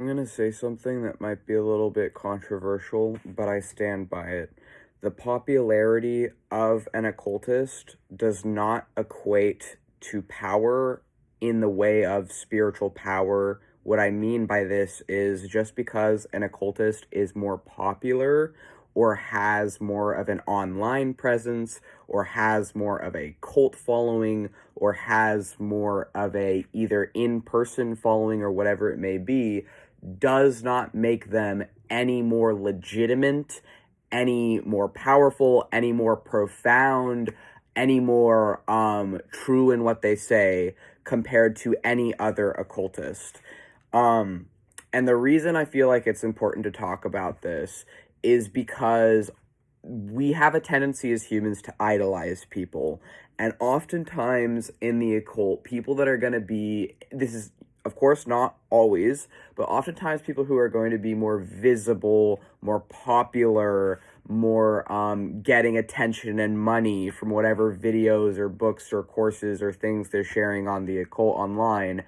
I'm going to say something that might be a little bit controversial, but I stand by it. The popularity of an occultist does not equate to power in the way of spiritual power. What I mean by this is just because an occultist is more popular or has more of an online presence or has more of a cult following or has more of a either in-person following or whatever it may be, does not make them any more legitimate, any more powerful, any more profound, any more true in what they say compared to any other occultist. Um, and the reason I feel like it's important to talk about this is because we have a tendency as humans to idolize people. And oftentimes in the occult, people that are going to be, this is of course not always, but oftentimes people who are going to be more visible, more popular, more getting attention and money from whatever videos or books or courses or things they're sharing on the occult online.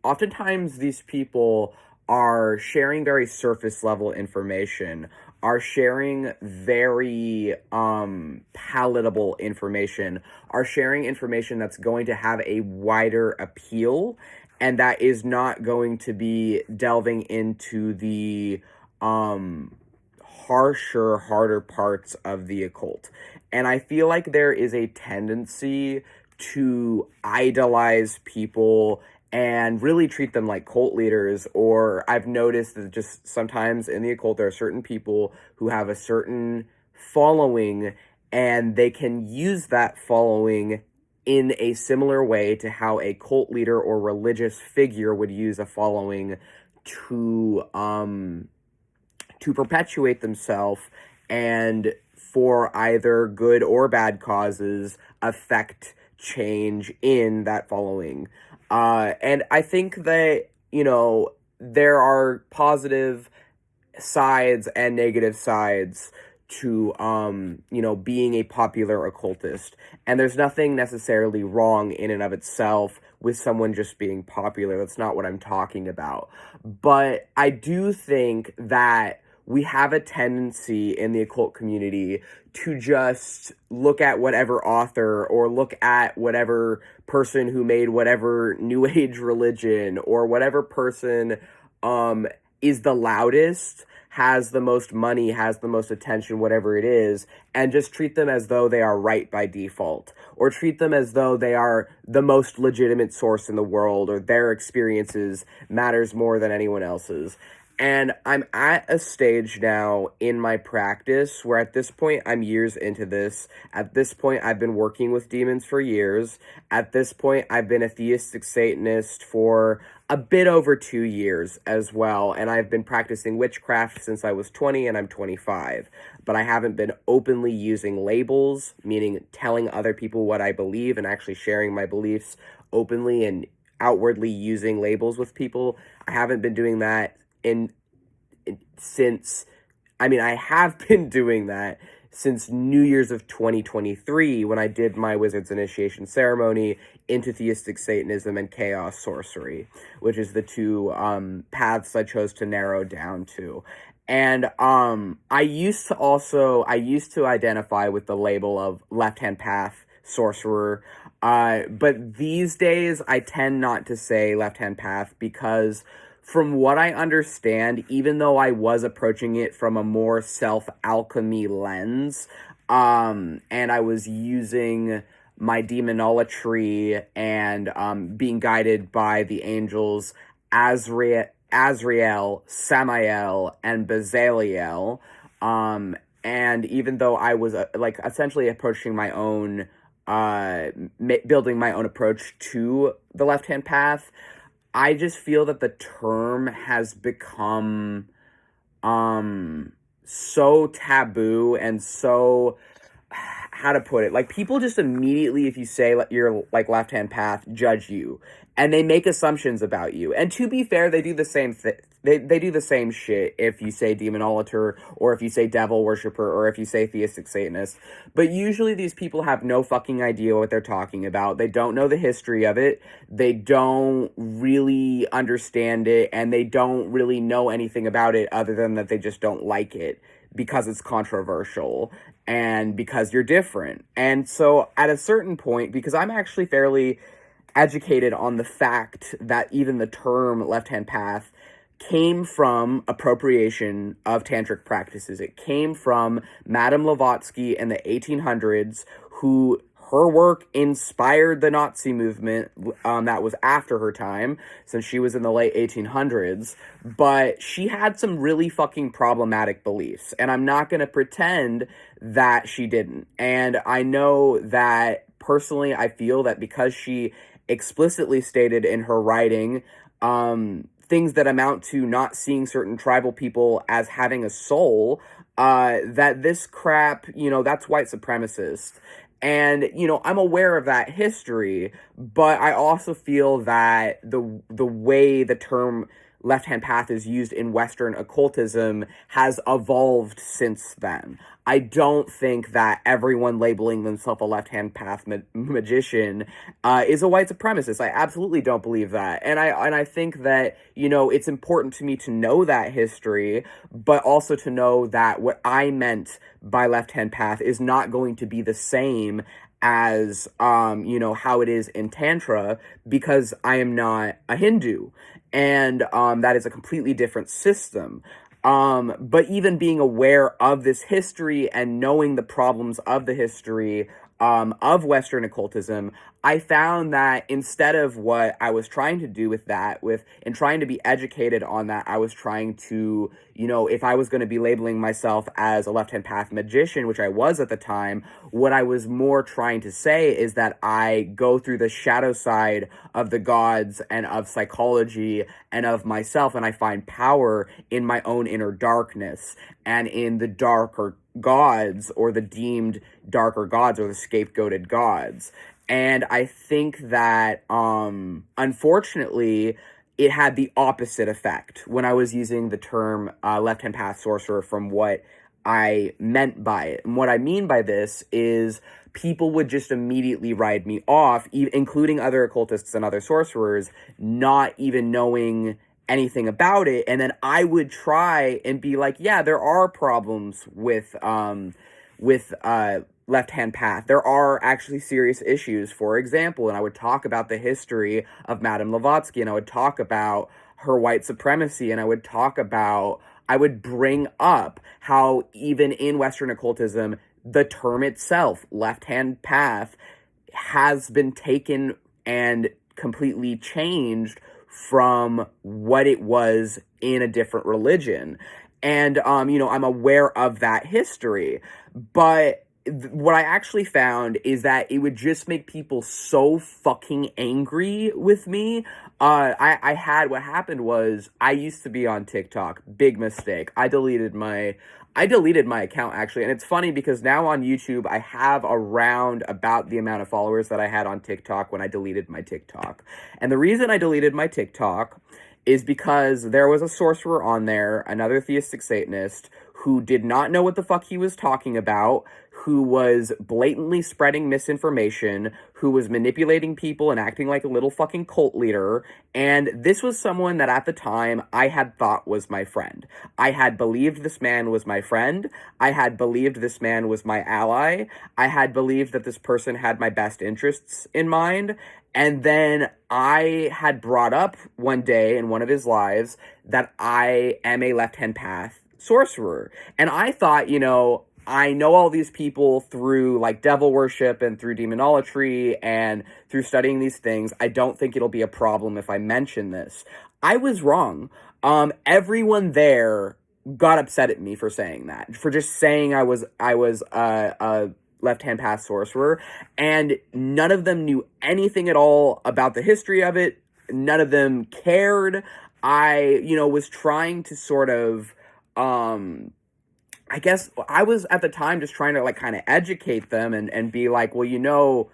Oftentimes these people are sharing very surface level information, are sharing very palatable information, are sharing information that's going to have a wider appeal, and that is not going to be delving into the harsher, harder parts of the occult. And I feel like there is a tendency to idolize people and really treat them like cult leaders. Or I've noticed that just sometimes in the occult, there are certain people who have a certain following and they can use that following in a similar way to how a cult leader or religious figure would use a following to perpetuate themselves and for either good or bad causes affect change in that following. And I think that, there are positive sides and negative sides to, being a popular occultist. And there's nothing necessarily wrong in and of itself with someone just being popular. That's not what I'm talking about. But I do think that we have a tendency in the occult community to just look at whatever author or look at whatever person who made whatever new age religion or whatever person is the loudest, has the most money, has the most attention, whatever it is, and just treat them as though they are right by default, or treat them as though they are the most legitimate source in the world, or their experiences matters more than anyone else's. And I'm at a stage now in my practice where at this point I'm years into this. At this point I've been working with demons for years. At this point I've been a theistic Satanist for a bit over 2 years as well. And I've been practicing witchcraft since I was 20 and I'm 25. But I haven't been openly using labels, meaning telling other people what I believe and actually sharing my beliefs openly and outwardly using labels with people. I haven't been doing that since, I have been doing that since New Year's of 2023 when I did my wizard's initiation ceremony into theistic Satanism and chaos sorcery, which is the two paths I chose to narrow down to. And I used to identify with the label of left-hand path sorcerer, but these days I tend not to say left-hand path because from what I understand, even though I was approaching it from a more self-alchemy lens, and I was using my demonolatry and being guided by the angels Azrael, Samael, and Bezaliel, and even though I was essentially approaching my own, building my own approach to the left-hand path, I just feel that the term has become so taboo and so, how to put it, like people just immediately, if you say you're like left-hand path, judge you. and they make assumptions about you. And to be fair, they do the same thing. They do the same shit if you say demonolator, or if you say devil worshiper, or if you say theistic Satanist. But usually these people have no fucking idea what they're talking about. They don't know the history of it. They don't really understand it, and they don't really know anything about it other than that they just don't like it because it's controversial and because you're different. And so at a certain point, because I'm actually fairly educated on the fact that even the term left-hand path came from appropriation of tantric practices. It came from Madame Blavatsky in the 1800s, who her work inspired the Nazi movement that was after her time, since she was in the late 1800s. But she had some really fucking problematic beliefs, and I'm not going to pretend that she didn't. And I know that personally, I feel that because she explicitly stated in her writing things that amount to not seeing certain tribal people as having a soul, that this crap, that's white supremacist. And, I'm aware of that history, but I also feel that the way the term left-hand path is used in Western occultism has evolved since then. I don't think that everyone labeling themselves a left-hand path magician is a white supremacist. I absolutely don't believe that. And I think that, it's important to me to know that history, but also to know that what I meant by left-hand path is not going to be the same as, how it is in Tantra, because I am not a Hindu. And that is a completely different system. But even being aware of this history and knowing the problems of the history of Western occultism, I found that instead of what I was trying to do with that, and trying to be educated on that, I was trying to, if I was going to be labeling myself as a left-hand path magician, which I was at the time, what I was more trying to say is that I go through the shadow side of the gods and of psychology and of myself, and I find power in my own inner darkness and in the darker gods, or the deemed darker gods, or the scapegoated gods. And I think that, unfortunately, it had the opposite effect when I was using the term left-hand path sorcerer from what I meant by it. And what I mean by this is people would just immediately write me off, including other occultists and other sorcerers, not even knowing anything about it. And then I would try and be like, yeah, there are problems with left-hand path. There are actually serious issues, for example, and I would talk about the history of Madame Blavatsky, and I would talk about her white supremacy, and I would bring up how even in Western occultism, the term itself, left-hand path, has been taken and completely changed from what it was in a different religion. And, I'm aware of that history, but what I actually found is that it would just make people so fucking angry with me. What happened was, I used to be on TikTok. Big mistake. I deleted my account, actually. And it's funny because now on YouTube, I have around about the amount of followers that I had on TikTok when I deleted my TikTok. And the reason I deleted my TikTok is because there was a sorcerer on there, another theistic Satanist, who did not know what the fuck he was talking about, who was blatantly spreading misinformation, who was manipulating people and acting like a little fucking cult leader. And this was someone that at the time I had thought was my friend. I had believed this man was my friend. I had believed this man was my ally. I had believed that this person had my best interests in mind. And then I had brought up one day in one of his lives that I am a left-hand path sorcerer. And I thought, I know all these people through like devil worship and through demonolatry and through studying these things. I don't think it'll be a problem if I mention this. I was wrong. Everyone there got upset at me for saying that, for just saying I was a left-hand path sorcerer, and none of them knew anything at all about the history of it. None of them cared. I, was trying to sort of, I guess I was at the time just trying to like kind of educate them and be like, well,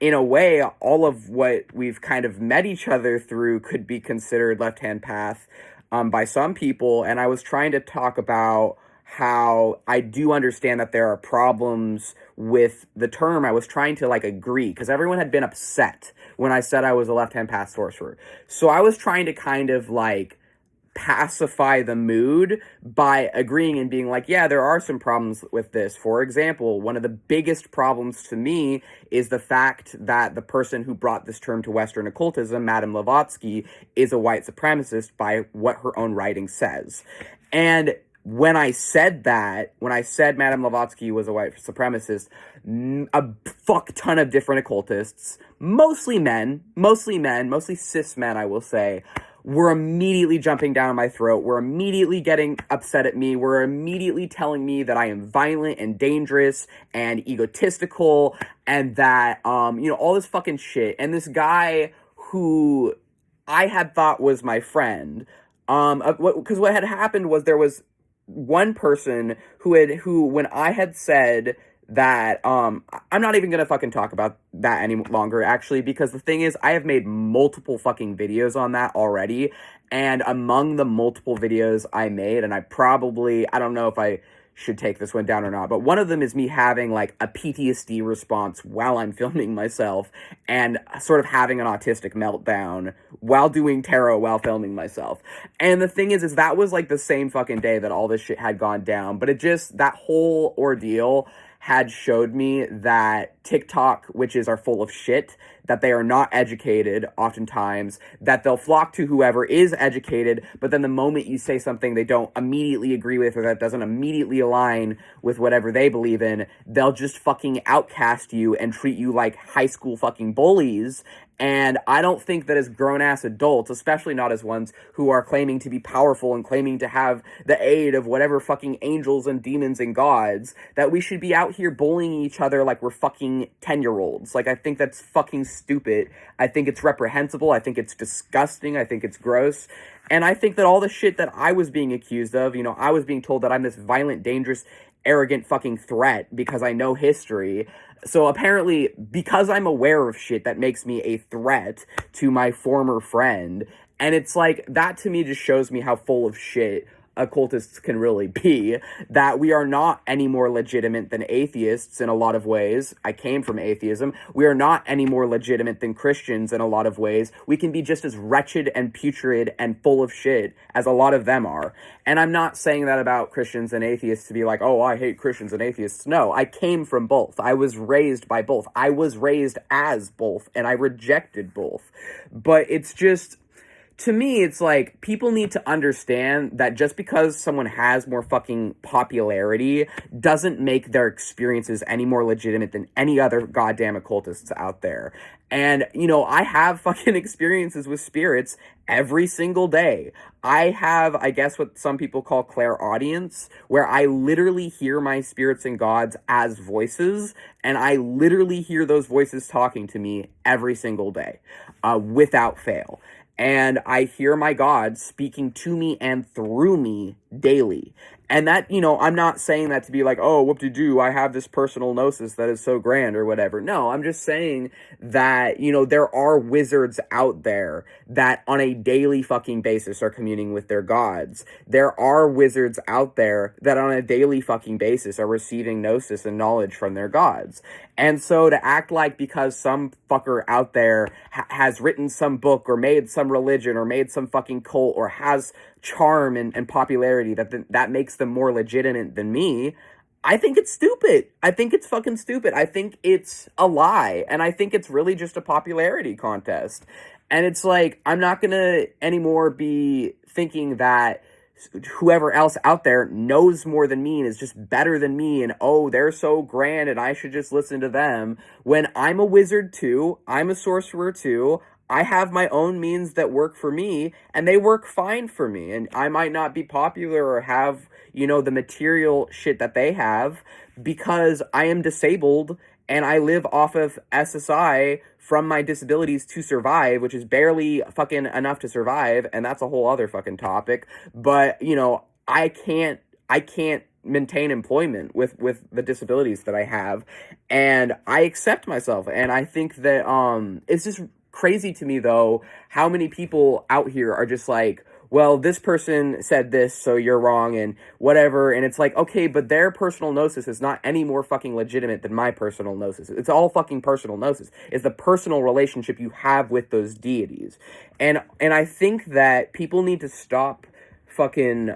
in a way, all of what we've kind of met each other through could be considered left-hand path by some people. And I was trying to talk about how I do understand that there are problems with the term. I was trying to like agree because everyone had been upset when I said I was a left-hand path sorcerer. So I was trying to kind of like pacify the mood by agreeing and being like, yeah, there are some problems with this. For example, one of the biggest problems to me is the fact that the person who brought this term to Western occultism, Madame Blavatsky, is a white supremacist by what her own writing says. And when I said Madame Blavatsky was a white supremacist, a fuck ton of different occultists, mostly cis men, I will say, were immediately jumping down my throat, were immediately getting upset at me, were immediately telling me that I am violent and dangerous and egotistical and that, all this fucking shit. And this guy who I had thought was my friend, because what had happened was there was one person who when I had said that, I'm not even gonna fucking talk about that any longer, actually, because the thing is, I have made multiple fucking videos on that already, and among the multiple videos I made, and I don't know if I should take this one down or not, but one of them is me having, like, a PTSD response while I'm filming myself, and sort of having an autistic meltdown while doing tarot while filming myself. And the thing is that was, like, the same fucking day that all this shit had gone down, but that whole ordeal had showed me that TikTok witches are full of shit, that they are not educated oftentimes, that they'll flock to whoever is educated, but then the moment you say something they don't immediately agree with or that doesn't immediately align with whatever they believe in, they'll just fucking outcast you and treat you like high school fucking bullies. And I don't think that as grown-ass adults, especially not as ones who are claiming to be powerful and claiming to have the aid of whatever fucking angels and demons and gods, that we should be out here bullying each other like we're fucking 10-year-olds. Like, I think that's fucking stupid. I think it's reprehensible. I think it's disgusting. I think it's gross. And I think that all the shit that I was being accused of, I was being told that I'm this violent, dangerous, arrogant fucking threat because I know history. So apparently, because I'm aware of shit, that makes me a threat to my former friend. And it's like, that to me just shows me how full of shit occultists can really be, that we are not any more legitimate than atheists in a lot of ways. I came from atheism. We are not any more legitimate than Christians in a lot of ways. We can be just as wretched and putrid and full of shit as a lot of them are. And I'm not saying that about Christians and atheists to be like, oh, I hate Christians and atheists. No, I came from both. I was raised by both. I was raised as both, and I rejected both. But it's just, to me, it's like, people need to understand that just because someone has more fucking popularity doesn't make their experiences any more legitimate than any other goddamn occultists out there. And, I have fucking experiences with spirits every single day. I have, I guess, what some people call clairaudience, where I literally hear my spirits and gods as voices, and I literally hear those voices talking to me every single day, without fail. And I hear my God speaking to me and through me daily. And that, I'm not saying that to be like, oh, whoop-de-doo, I have this personal gnosis that is so grand or whatever. No, I'm just saying that, there are wizards out there that on a daily fucking basis are communing with their gods. There are wizards out there that on a daily fucking basis are receiving gnosis and knowledge from their gods. And so to act like because some fucker out there has written some book or made some religion or made some fucking cult or has charm and popularity that makes them more legitimate than me, I think it's stupid. I think it's fucking stupid. I think it's a lie. And I think it's really just a popularity contest. And it's like, I'm not gonna anymore be thinking that whoever else out there knows more than me and is just better than me and, oh, they're so grand and I should just listen to them, when I'm a wizard too, I'm a sorcerer too, I have my own means that work for me, and they work fine for me, and I might not be popular or have, the material shit that they have, because I am disabled, and I live off of SSI from my disabilities to survive, which is barely fucking enough to survive, and that's a whole other fucking topic, but, I can't maintain employment with the disabilities that I have, and I accept myself. And I think that it's just crazy to me though how many people out here are just like, well, this person said this, so you're wrong, and whatever. And it's like, okay, but their personal gnosis is not any more fucking legitimate than my personal gnosis. It's all fucking personal gnosis. It's the personal relationship you have with those deities. And I think that people need to stop fucking,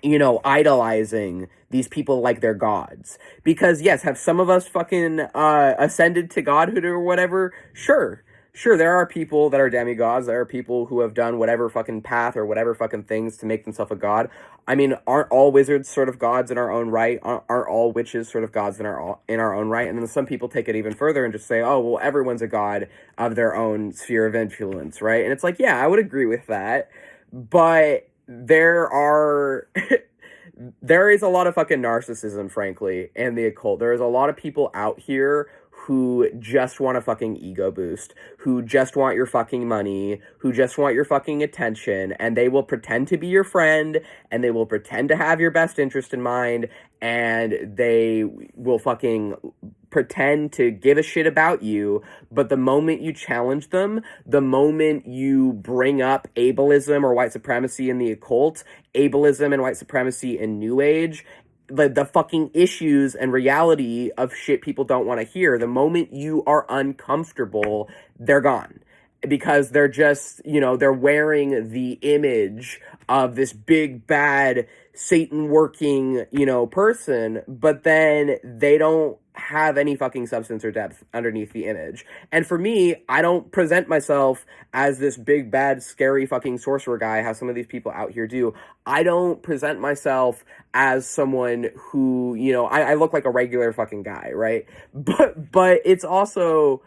idolizing these people like they're gods. Because, yes, have some of us fucking ascended to godhood or whatever? Sure. Sure, there are people that are demigods. There are people who have done whatever fucking path or whatever fucking things to make themselves a god. I mean, aren't all wizards sort of gods in our own right? Aren't all witches sort of gods in our own right? And then some people take it even further and just say, oh, well, everyone's a god of their own sphere of influence, right? And it's like, yeah, I would agree with that. But there is a lot of fucking narcissism, frankly, in the occult. There is a lot of people out here who just want a fucking ego boost, who just want your fucking money, who just want your fucking attention, and they will pretend to be your friend, and they will pretend to have your best interest in mind, and they will fucking pretend to give a shit about you, but the moment you challenge them, the moment you bring up ableism or white supremacy in the occult, ableism and white supremacy in New Age, the fucking issues and reality of shit people don't want to hear, the moment you are uncomfortable, they're gone. Because they're just, they're wearing the image of this big, bad, Satan working, person, but then they don't have any fucking substance or depth underneath the image. And for me, I don't present myself as this big, bad, scary fucking sorcerer guy, how some of these people out here do. I don't present myself as someone who, I look like a regular fucking guy, right? But it's also,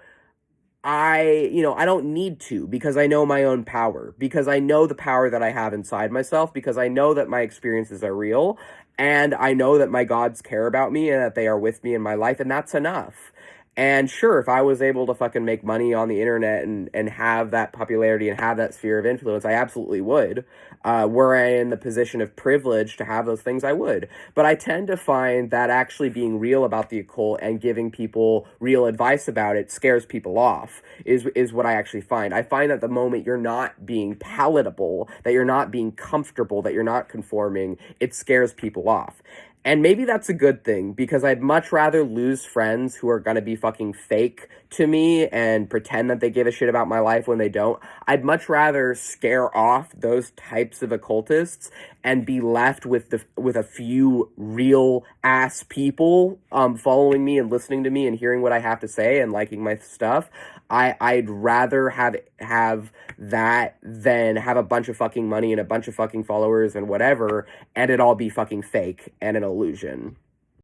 I don't need to, because I know my own power, because I know the power that I have inside myself, because I know that my experiences are real, and I know that my gods care about me and that they are with me in my life, and that's enough. And sure, if I was able to fucking make money on the internet and have that popularity and have that sphere of influence, I absolutely would. Were I in the position of privilege to have those things, I would. But I tend to find that actually being real about the occult and giving people real advice about it scares people off, is what I actually find. I find that the moment you're not being palatable, that you're not being comfortable, that you're not conforming, it scares people off. And maybe that's a good thing, because I'd much rather lose friends who are going to be fucking fake to me and pretend that they give a shit about my life when they don't. I'd much rather scare off those types of occultists and be left with a few real ass people following me and listening to me and hearing what I have to say and liking my stuff. I'd rather have that than have a bunch of fucking money and a bunch of fucking followers and whatever, and it all be fucking fake and an illusion.